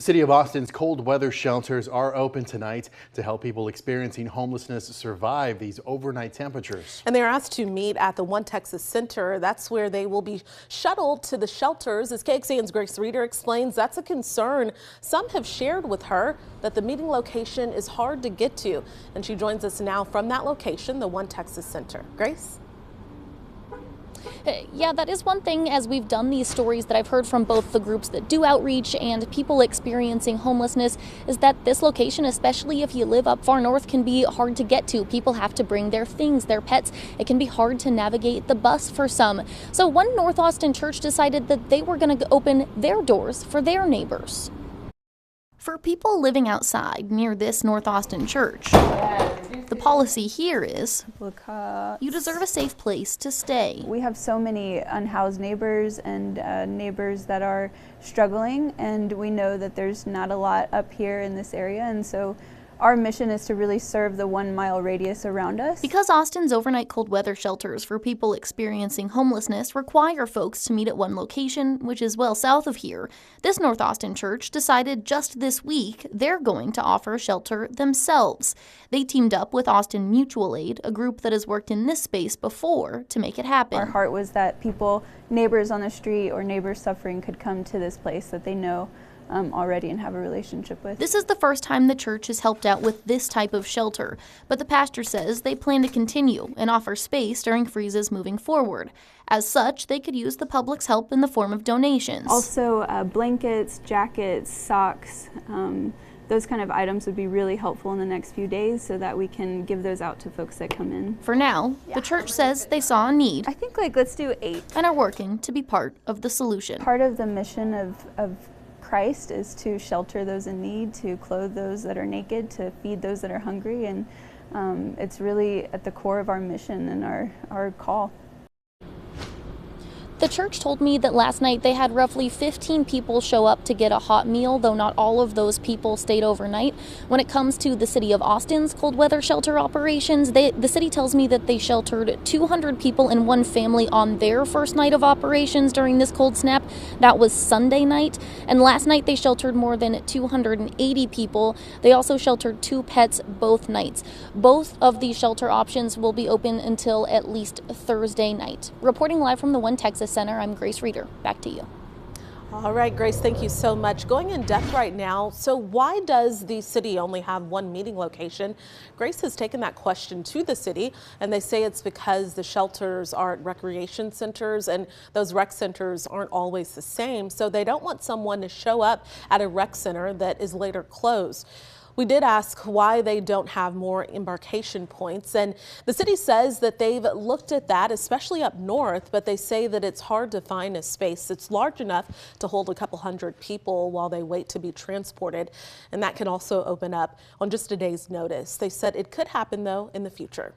City of Austin's cold weather shelters are open tonight to help people experiencing homelessness survive these overnight temperatures. And they're asked to meet at the One Texas Center. That's where they will be shuttled to the shelters. As KXAN's Grace Reeder explains, that's a concern. Some have shared with her that the meeting location is hard to get to. And she joins us now from that location, the One Texas Center. Grace? Yeah, that is one thing as we've done these stories that I've heard from both the groups that do outreach and people experiencing homelessness is that this location, especially if you live up far north, can be hard to get to. People have to bring their things, their pets. It can be hard to navigate the bus for some. So one North Austin church decided that they were going to open their doors for their neighbors. For people living outside near this North Austin church, the policy here is you deserve a safe place to stay. We have so many unhoused neighbors and neighbors that are struggling, and we know that there's not a lot up here in this area, and so our mission is to really serve the 1 mile radius around us. Because Austin's overnight cold weather shelters for people experiencing homelessness require folks to meet at one location, which is well south of here, this North Austin church decided just this week they're going to offer shelter themselves. They teamed up with Austin Mutual Aid, a group that has worked in this space before, to make it happen. Our heart was that people, neighbors on the street or neighbors suffering, could come to this place that they know already and have a relationship with. This is the first time the church has helped out with this type of shelter, but the pastor says they plan to continue and offer space during freezes moving forward. As such, they could use the public's help in the form of donations. Also, blankets, jackets, socks, those kind of items would be really helpful in the next few days so that we can give those out to folks that come in. For now, the church says they saw a need. I think let's do 8. And are working to be part of the solution. Part of the mission of Christ is to shelter those in need, to clothe those that are naked, to feed those that are hungry, and it's really at the core of our mission and our call. The church told me that last night they had roughly 15 people show up to get a hot meal, though not all of those people stayed overnight. When it comes to the City of Austin's cold weather shelter operations, the city tells me that they sheltered 200 people and one family on their first night of operations during this cold snap. That was Sunday night. And last night they sheltered more than 280 people. They also sheltered 2 pets both nights. Both of these shelter options will be open until at least Thursday night. Reporting live from the One Texas Center, I'm Grace Reeder. Back to you. All right, Grace, thank you so much. Going in depth right now, so why does the city only have one meeting location? Grace has taken that question to the city, and they say it's because the shelters are at recreation centers, and those rec centers aren't always the same, so they don't want someone to show up at a rec center that is later closed. We did ask why they don't have more embarkation points, and the city says that they've looked at that, especially up north, but they say that it's hard to find a space that's large enough to hold a couple hundred people while they wait to be transported, and that can also open up on just a day's notice. They said it could happen, though, in the future.